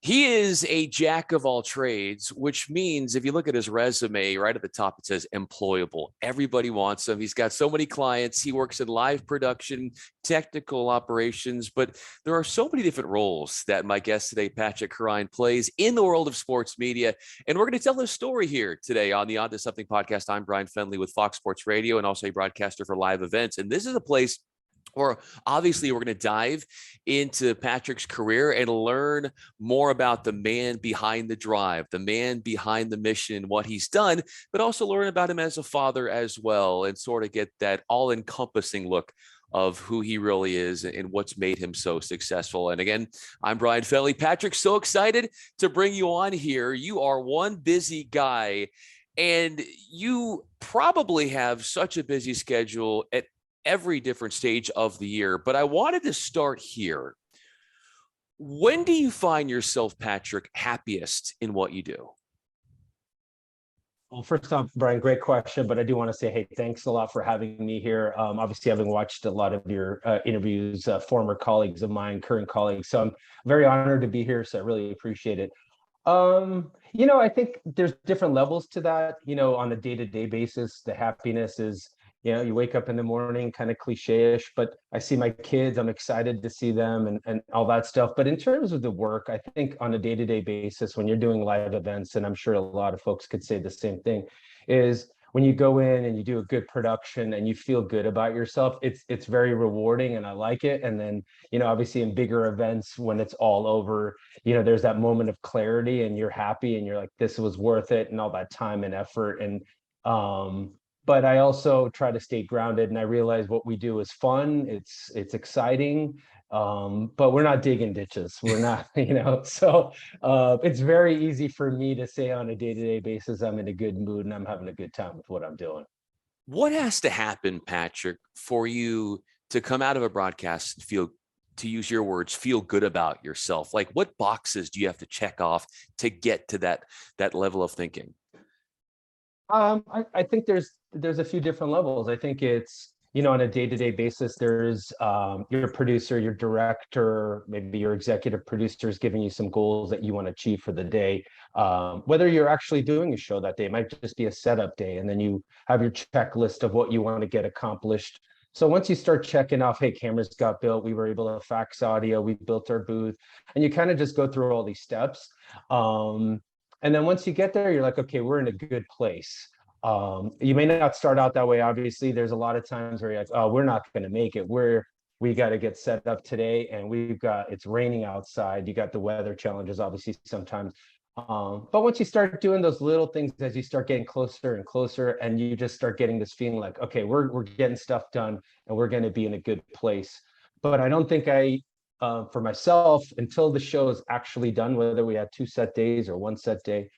He is a jack of all trades, which means if you look at his resume, right at the top, it says employable. Everybody wants him. He's got so many clients. He works in live production, technical operations, but there are so many different roles that my guest today, Patrick Karayan, plays in the world of sports media. And we're going to tell his story here today on the On to Something podcast. I'm Bryan Fenley with Fox Sports Radio and also a broadcaster for live events. And this is a place or obviously, we're going to dive into Patrick's career and learn more about the man behind the drive, the man behind the mission, what he's done, but also learn about him as a father as well and sort of get that all-encompassing look of who he really is and what's made him so successful. And again, I'm Bryan Fenley. Patrick, so excited to bring you on here. You are one busy guy, and you probably have such a busy schedule at every different stage of the year, but I wanted to start here. When do you find yourself, Patrick, happiest in what you do? Well, first off, Bryan, great question, but I do want to say, hey, thanks a lot for having me here. Obviously, having watched a lot of your interviews, former colleagues of mine, current colleagues, so I'm very honored to be here, so I really appreciate it. I think there's different levels to that. On a day-to-day basis, the happiness is, you wake up in the morning, kind of cliche-ish, but I see my kids, I'm excited to see them and all that stuff. But in terms of the work, I think on a day-to-day basis, when you're doing live events, and I'm sure a lot of folks could say the same thing, is when you go in and you do a good production and you feel good about yourself, it's very rewarding and I like it. And then, obviously in bigger events, when it's all over, there's that moment of clarity and you're happy and you're like, this was worth it and all that time and effort. And, but I also try to stay grounded, and I realize what we do is fun. It's exciting, but we're not digging ditches. We're not, So it's very easy for me to say on a day-to-day basis, I'm in a good mood and I'm having a good time with what I'm doing. What has to happen, Patrick, for you to come out of a broadcast and feel, to use your words, feel good about yourself? Like, what boxes do you have to check off to get to that level of thinking? I think there's a few different levels. I think it's, on a day-to-day basis, there's your producer, your director, maybe your executive producer is giving you some goals that you want to achieve for the day. Whether you're actually doing a show that day, it might just be a setup day, and then you have your checklist of what you want to get accomplished. So once you start checking off, hey, cameras got built, we were able to fax audio, we built our booth, and you kind of just go through all these steps. And then once you get there, you're like, okay, we're in a good place. You may not start out that way. Obviously, there's a lot of times where you're like, oh, we're not going to make it. We got to get set up today, and it's raining outside. You got the weather challenges, obviously, sometimes. But once you start doing those little things, as you start getting closer and closer, and you just start getting this feeling like, okay, we're getting stuff done, and we're going to be in a good place. But I don't think for myself, until the show is actually done, whether we had 2 set days or 1 set day,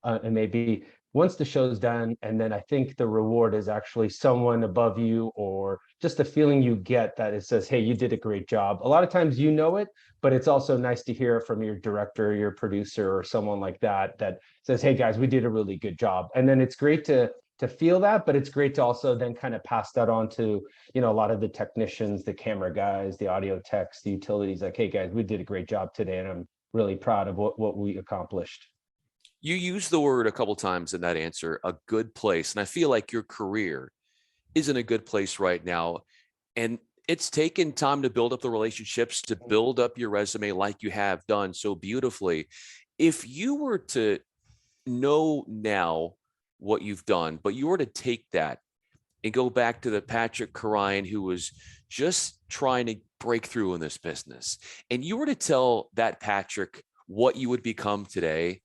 and maybe once the show's done, and then I think the reward is actually someone above you, or just the feeling you get that it says, hey, you did a great job. A lot of times it, but it's also nice to hear from your director, your producer, or someone like that says, hey guys, we did a really good job. And then it's great to feel that, but it's great to also then kind of pass that on to, a lot of the technicians, the camera guys, the audio techs, the utilities, like, hey guys, we did a great job today, and I'm really proud of what we accomplished. You used the word a couple times in that answer, a good place. And I feel like your career is in a good place right now. And it's taken time to build up the relationships, to build up your resume like you have done so beautifully. If you were to know now what you've done, but you were to take that and go back to the Patrick Karayan who was just trying to break through in this business, and you were to tell that Patrick what you would become today,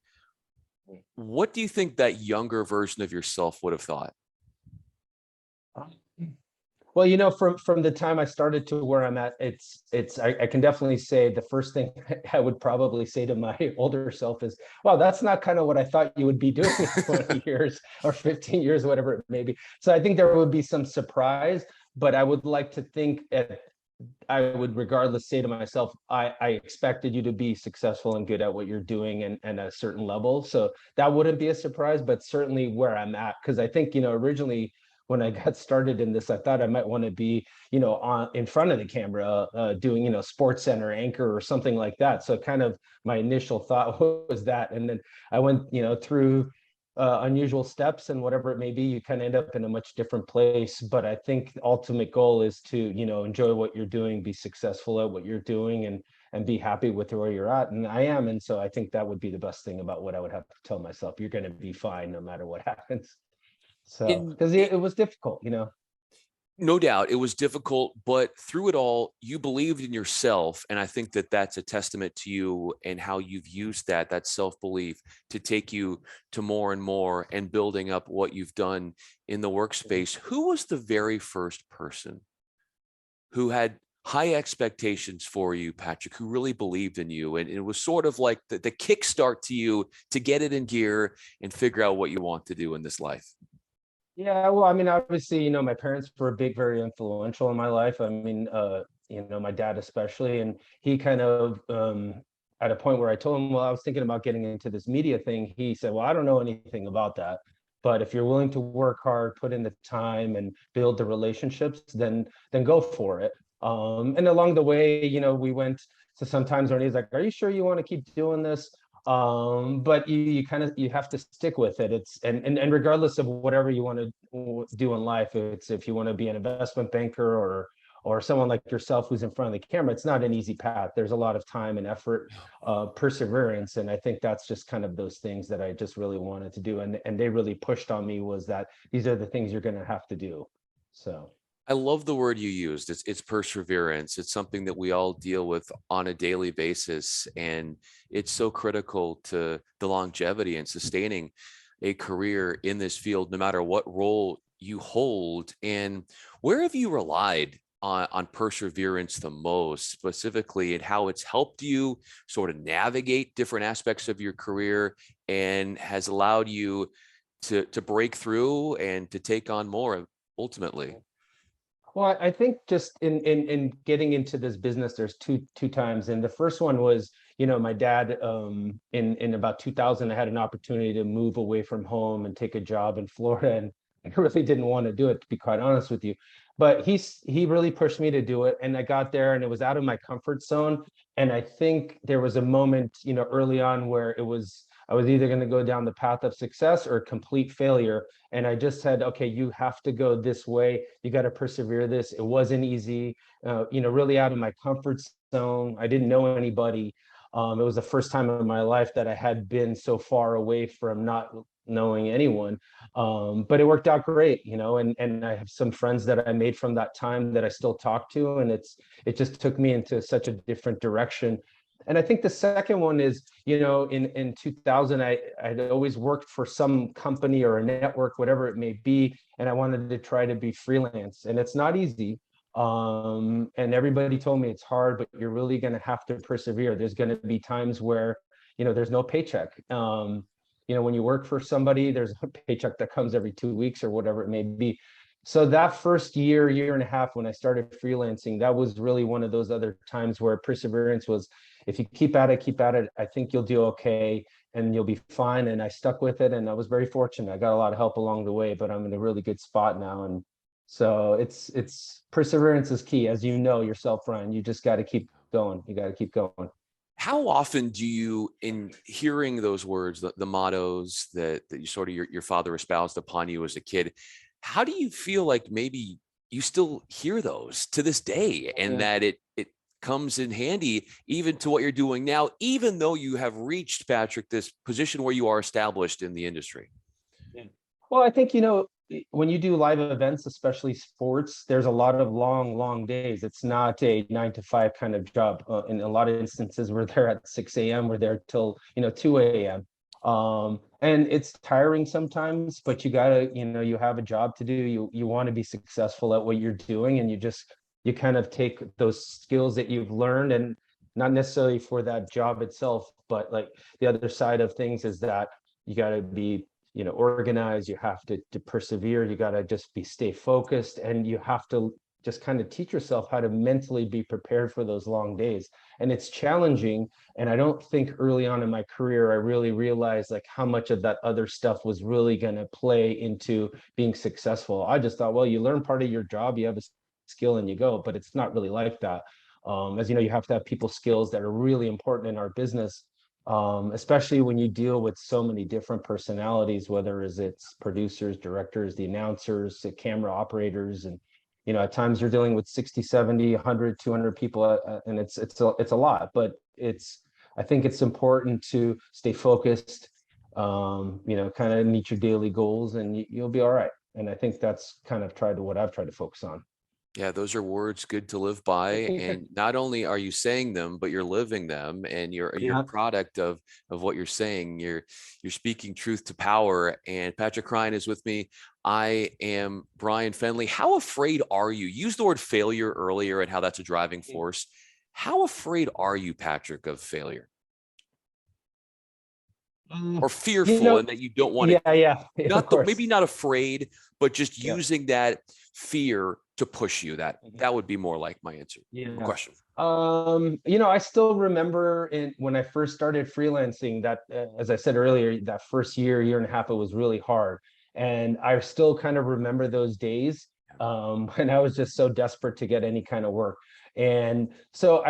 what do you think that younger version of yourself would have thought? Well, from the time I started to where I'm at, I can definitely say the first thing I would probably say to my older self is, wow, that's not kind of what I thought you would be doing in 20 years or 15 years, whatever it may be. So I think there would be some surprise, but I would like to think I would regardless say to myself, I expected you to be successful and good at what you're doing and at a certain level. So that wouldn't be a surprise, but certainly where I'm at. Because I think, originally when I got started in this, I thought I might want to be, on in front of the camera, doing, Sports Center anchor or something like that. So kind of my initial thought was that, and then I went, through unusual steps and whatever it may be, you kind of end up in a much different place. But I think the ultimate goal is to, enjoy what you're doing, be successful at what you're doing, and be happy with where you're at. And I am. And so I think that would be the best thing about what I would have to tell myself. You're going to be fine no matter what happens. So, In because it was difficult, No doubt it was difficult, but through it all, you believed in yourself. And I think that that's a testament to you and how you've used that self-belief to take you to more and more and building up what you've done in the workspace. Who was the very first person who had high expectations for you, Patrick, who really believed in you? And it was sort of like the kickstart to you to get it in gear and figure out what you want to do in this life. Yeah, well, I mean, obviously, my parents were very influential in my life. I mean, my dad especially, and he kind of, at a point where I told him, well, I was thinking about getting into this media thing. He said, well, I don't know anything about that, but if you're willing to work hard, put in the time, and build the relationships, then go for it. And along the way, we went to sometimes when he's like, are you sure you want to keep doing this? But you kind of, you have to stick with it. It's and regardless of whatever you want to do in life, it's if you want to be an investment banker or someone like yourself who's in front of the camera, it's not an easy path. There's a lot of time and effort, perseverance, and I think that's just kind of those things that I just really wanted to do, and they really pushed on me, was that these are the things you're going to have to do. So I love the word you used. It's perseverance. It's something that we all deal with on a daily basis. And it's so critical to the longevity and sustaining a career in this field, no matter what role you hold. And where have you relied on perseverance the most, specifically, and how it's helped you sort of navigate different aspects of your career and has allowed you to break through and to take on more ultimately? well, I think just in getting into this business, there's two times, and the first one was, my dad, in about 2000, I had an opportunity to move away from home and take a job in Florida, and I really didn't want to do it, to be quite honest with you. But he really pushed me to do it, and I got there, and it was out of my comfort zone. And I think there was a moment, early on where I was either going to go down the path of success or complete failure. And I just said, okay, you have to go this way. You got to persevere this. It wasn't easy, really out of my comfort zone. I didn't know anybody. It was the first time in my life that I had been so far away from not knowing anyone. But it worked out great, and I have some friends that I made from that time that I still talk to. And it just took me into such a different direction. And I think the second one is, in 2000, I'd always worked for some company or a network, whatever it may be, and I wanted to try to be freelance. And it's not easy. And everybody told me it's hard, but you're really going to have to persevere. There's going to be times where, there's no paycheck. When you work for somebody, there's a paycheck that comes every 2 weeks or whatever it may be. So that first year and a half when I started freelancing, that was really one of those other times where perseverance was, if you keep at it, I think you'll do okay and you'll be fine. And I stuck with it, and I was very fortunate. I got a lot of help along the way, but I'm in a really good spot now. And so it's perseverance is key, as you know yourself, Ryan. You just got to keep going. You got to keep going. How often do you, in hearing those words, the mottos that you sort of your father espoused upon you as a kid, how do you feel like maybe you still hear those to this day, and that it comes in handy even to what you're doing now, even though you have reached, Patrick, this position where you are established in the industry? Yeah. Well, I think, when you do live events, especially sports, there's a lot of long days. It's not a 9 to 5 kind of job. In a lot of instances, we're there at 6 a.m. We're there till, 2 a.m. And it's tiring sometimes, but you gotta, you have a job to do. You want to be successful at what you're doing, and you kind of take those skills that you've learned, and not necessarily for that job itself, but like the other side of things is that you got to be, organized. You have to persevere. You got to just stay focused, and you have to just kind of teach yourself how to mentally be prepared for those long days. And it's challenging. And I don't think early on in my career, I really realized like how much of that other stuff was really going to play into being successful. I just thought, well, you learn part of your job, you have a skill and you go, but it's not really like that. As you know, you have to have people skills that are really important in our business, especially when you deal with so many different personalities, whether it's producers, directors, the announcers, the camera operators, and at times you're dealing with 60, 70, 100, 200 people, and it's a lot, but I think it's important to stay focused, kind of meet your daily goals, and you'll be all right. And I think that's kind of what I've tried to focus on. Yeah, those are words good to live by. And not only are you saying them, but you're living them, and you're a Yeah. product of what you're saying. You're speaking truth to power. And Patrick Karayan is with me. I am Bryan Fenley. How afraid are you? You used the word failure earlier and how that's a driving force. How afraid are you, Patrick, of failure? Or You fearful know, and that you don't want to, yeah, of maybe course. not afraid, but just Yeah. using that fear to push you. That would be more like my answer. Yeah. Question. I still remember when I first started freelancing that, as I said earlier, that first year and a half, it was really hard. And I still kind of remember those days, when I was just so desperate to get any kind of work. And so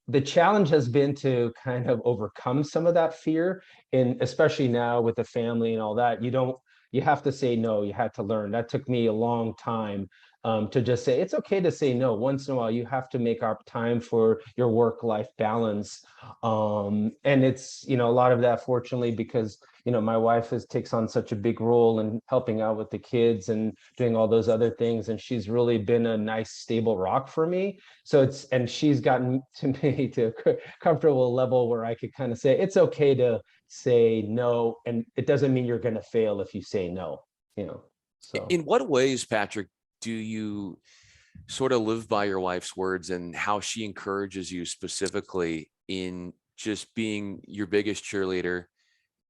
the challenge has been to kind of overcome some of that fear. And especially now with the family and all that, you have to say no. You had to learn. That took me a long time, to just say it's okay to say no. Once in a while, you have to make up time for your work-life balance. And it's, a lot of that, fortunately, because, my wife takes on such a big role in helping out with the kids and doing all those other things. And she's really been a nice, stable rock for me. And she's gotten to me to a comfortable level where I could kind of say, it's okay to say no. And it doesn't mean you're going to fail if you say no, so. In what ways, Patrick, do you sort of live by your wife's words and how she encourages you specifically in just being your biggest cheerleader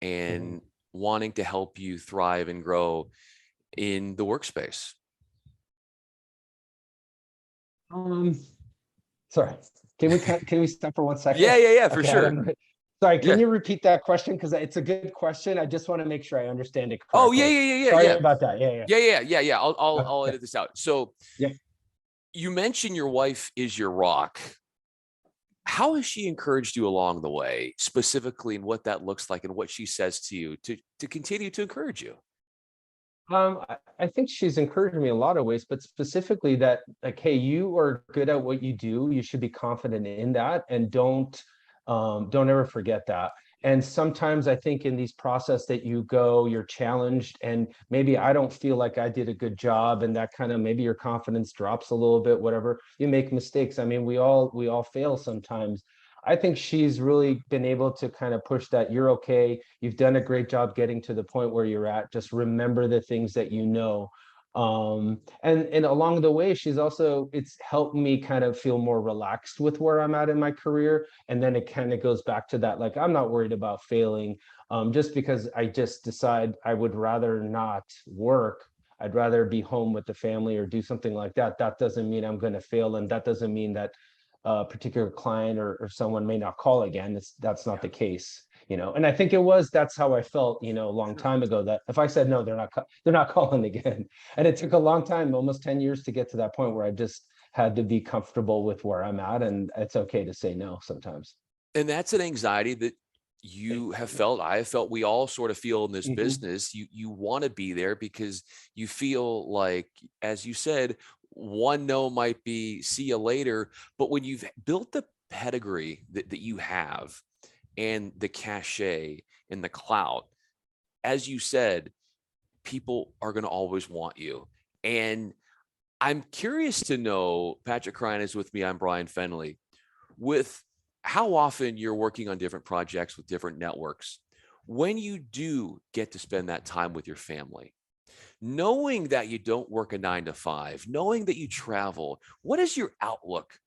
and wanting to help you thrive and grow in the workspace? Sorry, can we stop for 1 second? Yeah, for Okay, sure. Sorry, Yeah. can you repeat that question? Because it's a good question. I just want to make sure I understand it Oh, correctly. yeah. Sorry about that. Yeah. I'll Okay. edit this out. So Yeah. you mentioned your wife is your rock. How has she encouraged you along the way, specifically in what that looks like and what she says to you to continue to encourage you? I think she's encouraged me in a lot of ways, but specifically that, like, hey, you are good at what you do. You should be confident in that, and don't ever forget that. And sometimes I think in these process that you go, you're challenged, and maybe I don't feel like I did a good job, and that kind of, maybe your confidence drops a little bit. Whatever, you make mistakes. I mean, we all fail sometimes. I think she's really been able to kind of push that. You're okay. You've done a great job getting to the point where you're at. Just remember the things that you know. And along the way, it's helped me kind of feel more relaxed with where I'm at in my career. And then it kind of goes back to that, like, I'm not worried about failing, just because I just decide I would rather not work. I'd rather be home with the family or do something like that. That doesn't mean I'm going to fail. And that doesn't mean that a particular client or someone may not call again. That's not the case, and I think that's how I felt, a long time ago, that if I said no, they're not calling again. And it took a long time, almost 10 years, to get to that point where I just had to be comfortable with where I'm at, and it's okay to say no sometimes. And that's an anxiety that you have felt, I have felt, we all sort of feel in this Mhm. business. You want to be there because you feel like, as you said, one no might be see you later. But when you've built the pedigree that you have and the cachet and the clout, as you said, people are going to always want you. And I'm curious to know, Patrick Karayan is with me. I'm Bryan Fenley. With how often you're working on different projects with different networks, when you do get to spend that time with your family, knowing that you don't work a 9 to 5, knowing that you travel, what is your outlook?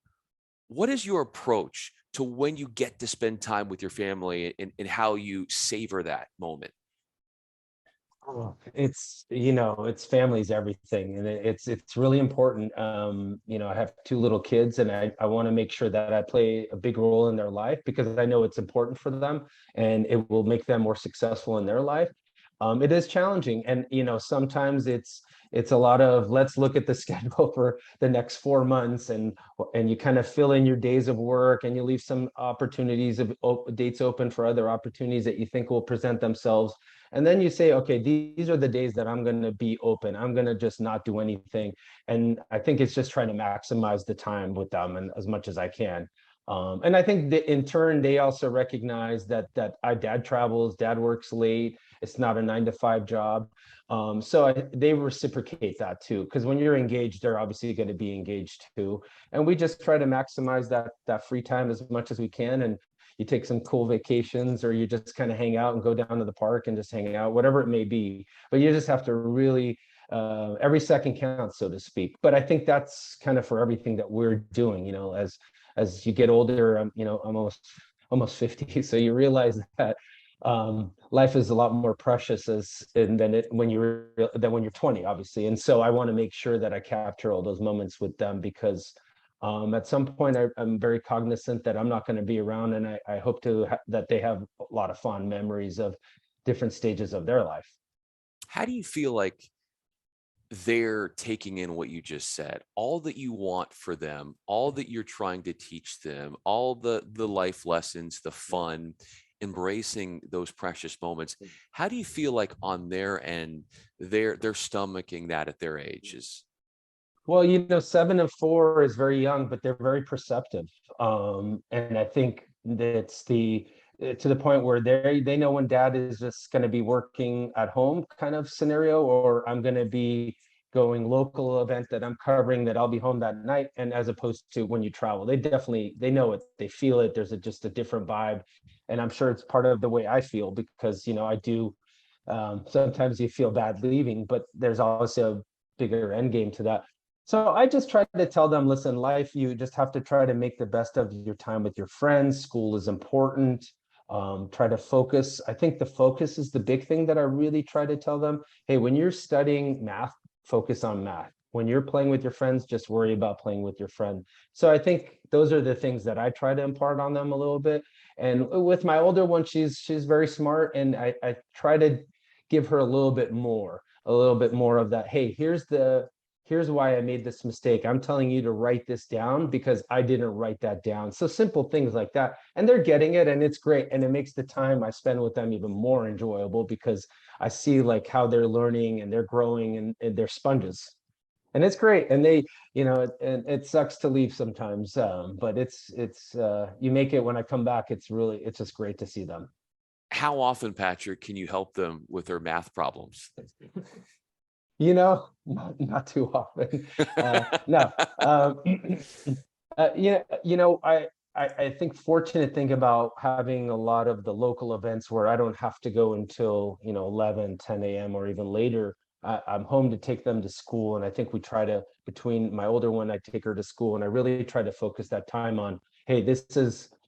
What is your approach to when you get to spend time with your family, and how you savor that moment? Oh, it's family's everything, and it's really important. I have two little kids, and I want to make sure that I play a big role in their life because I know it's important for them, and it will make them more successful in their life. It is challenging, and sometimes it's a lot of let's look at the schedule for the next 4 months, and you kind of fill in your days of work, and you leave some opportunities of dates open for other opportunities that you think will present themselves, and then you say, okay, these are the days that I'm going to be open. I'm going to just not do anything. And I think it's just trying to maximize the time with them and as much as I can. And I think that in turn, they also recognize that dad travels, dad works late. It's not a 9 to 5 job. They reciprocate that too, because when you're engaged, they're obviously going to be engaged too. And we just try to maximize that free time as much as we can. And you take some cool vacations, or you just kind of hang out and go down to the park and just hang out, whatever it may be. But you just have to really, every second counts, so to speak. But I think that's kind of for everything that we're doing, as you get older. I'm almost 50, so you realize that life is a lot more precious than when you're 20, obviously. And so I want to make sure that I capture all those moments with them, because at some point I'm very cognizant that I'm not going to be around, and I hope that they have a lot of fond memories of different stages of their life. How do you feel like they're taking in what you just said, all that you want for them, all that you're trying to teach them, all the life lessons, the fun, embracing those precious moments? How do you feel like on their end, they're stomaching that at their ages? Well, 7 and 4 is very young, but they're very perceptive. And I think that's to the point where they know when dad is just going to be working at home kind of scenario, or I'm going to be going local event that I'm covering, that I'll be home that night. And as opposed to when you travel, they know it, they feel it. There's just a different vibe. And I'm sure it's part of the way I feel, because, I do, sometimes you feel bad leaving, but there's also a bigger end game to that. So I just try to tell them, listen, life, you just have to try to make the best of your time with your friends. School is important. Try to focus. I think the focus is the big thing that I really try to tell them. Hey, when you're studying math, focus on math. When you're playing with your friends, just worry about playing with your friend. So I think those are the things that I try to impart on them a little bit. And with my older one, she's very smart, and I try to give her a little bit more of that. Hey, here's why I made this mistake. I'm telling you to write this down because I didn't write that down. So simple things like that. And they're getting it, and it's great. And it makes the time I spend with them even more enjoyable, because I see like how they're learning and they're growing, and they're sponges. And it's great. And and it sucks to leave sometimes. But you make it when I come back, it's just great to see them. How often, Patrick, can you help them with their math problems? Not too often. No. I think fortunate thing about having a lot of the local events where I don't have to go until 11, 10 a.m. or even later. I'm home to take them to school, and I think we try to, between my older one, I take her to school, and I really try to focus that time on, hey,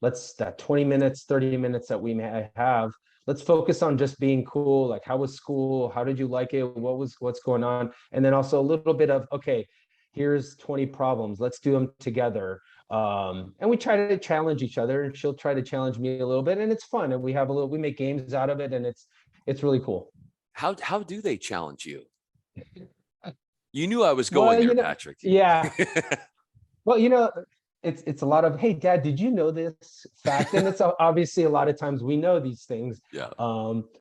let's that 20 minutes, 30 minutes that we may have, let's focus on just being cool. Like, how was school? How did you like it? What's going on? And then also a little bit of, okay, here's 20 problems. Let's do them together. And we try to challenge each other, and she'll try to challenge me a little bit, and it's fun. And we make games out of it, and it's really cool. How do they challenge you? You knew I was going Well, there, Patrick. yeah. Well, it's a lot of, hey, dad, did you know this fact? And it's obviously a lot of times we know these things. Yeah.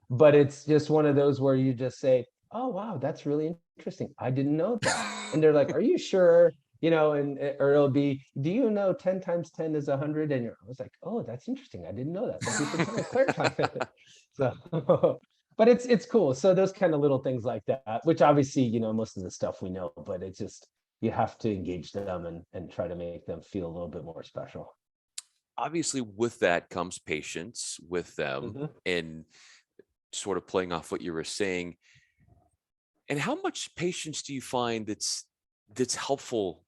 But it's just one of those where you just say, oh, wow, that's really interesting. I didn't know that. And they're like, are you sure? Or it'll be, do you know 10 times 10 is 100? And I was like, oh, that's interesting. I didn't know that. Thank you for trying to clarify that. So, but it's cool. So those kind of little things like that, which obviously, most of the stuff we know, but it's just, you have to engage them and try to make them feel a little bit more special. Obviously, with that comes patience with them, Mhm. and sort of playing off what you were saying. And how much patience do you find that's helpful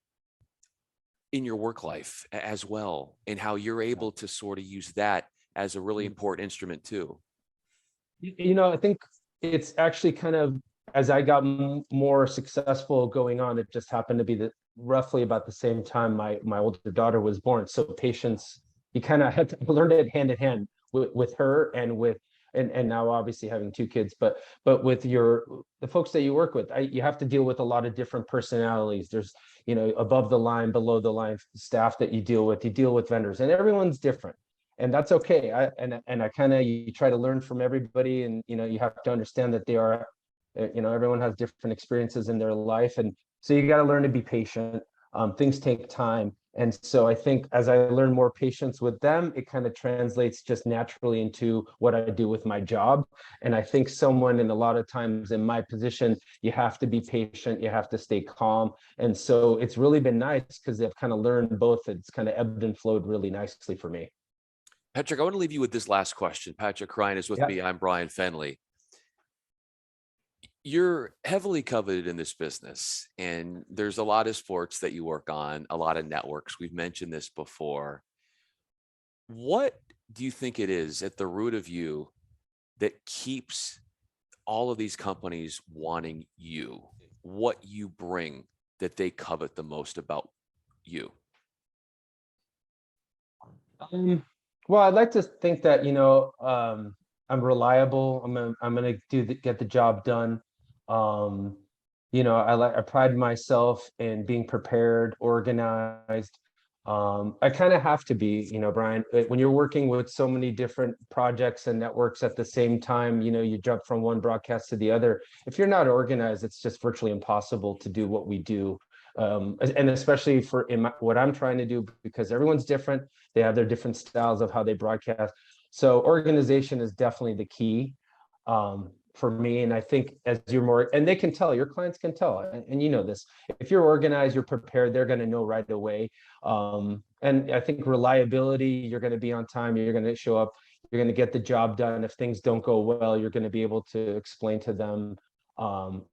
in your work life as well, and how you're able to sort of use that as a really important instrument too? I think it's actually kind of, as I got more successful going on, it just happened to be that roughly about the same time my older daughter was born. So patience, you kind of had to learn it hand in hand with her and with and now obviously having two kids, but with the folks that you work with, you have to deal with a lot of different personalities. There's, above the line, below the line staff that you deal with vendors, and everyone's different. And that's okay. I kind of, you try to learn from everybody, and you have to understand that they are, everyone has different experiences in their life, and so you got to learn to be patient. Things take time, and so I think as I learn more patience with them, it kind of translates just naturally into what I do with my job. And I think someone, in a lot of times in my position, you have to be patient, you have to stay calm. And so it's really been nice because I've kind of learned both. It's kind of ebbed and flowed really nicely for me. Patrick, I want to leave you with this last question. Patrick Karayan is with Yeah. me. I'm Bryan Fenley. You're heavily coveted in this business, and there's a lot of sports that you work on, a lot of networks. We've mentioned this before. What do you think it is at the root of you that keeps all of these companies wanting you? What you bring that they covet the most about you? Well, I'd like to think that, I'm reliable. I'm gonna get the job done. Um, I pride myself in being prepared, organized. I kind of have to be, Brian, when you're working with so many different projects and networks at the same time, you jump from one broadcast to the other. If you're not organized, it's just virtually impossible to do what we do. And especially for what I'm trying to do, because everyone's different. They have their different styles of how they broadcast. So organization is definitely the key for me. And I think as you're more, and they can tell, your clients can tell, and you know this, if you're organized, you're prepared, they're going to know right away. And I think reliability, you're going to be on time, you're going to show up, you're going to get the job done. If things don't go well, you're going to be able to explain to them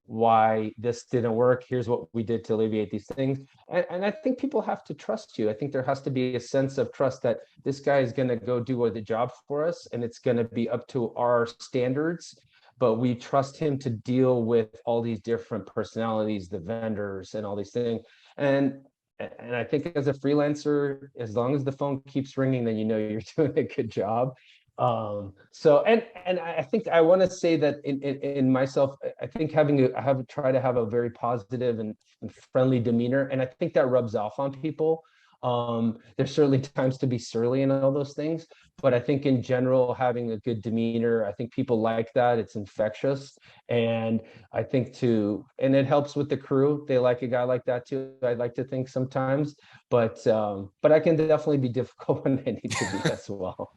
why this didn't work. Here's what we did to alleviate these things. And I think people have to trust you. I think there has to be a sense of trust that this guy is going to go do the job for us, and it's going to be up to our standards. But we trust him to deal with all these different personalities, the vendors, and all these things. And I think as a freelancer, as long as the phone keeps ringing, then you're doing a good job. So and I think I want to say that in myself, I think try to have a very positive and friendly demeanor, and I think that rubs off on people. There's certainly times to be surly and all those things, but I think in general, having a good demeanor, I think people like that. It's infectious. And I think and it helps with the crew. They like a guy like that too. I'd like to think sometimes, but I can definitely be difficult when I need to be as well.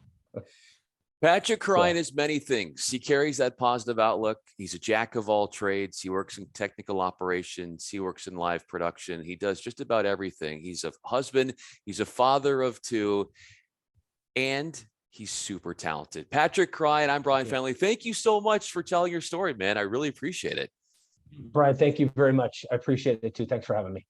Patrick Karayan So, is many things. He carries that positive outlook. He's a jack of all trades. He works in technical operations. He works in live production. He does just about everything. He's a husband. He's a father of two, and he's super talented. Patrick Karayan, I'm Bryan Fenley. Thank you so much for telling your story, man. I really appreciate it. Brian, thank you very much. I appreciate it too. Thanks for having me.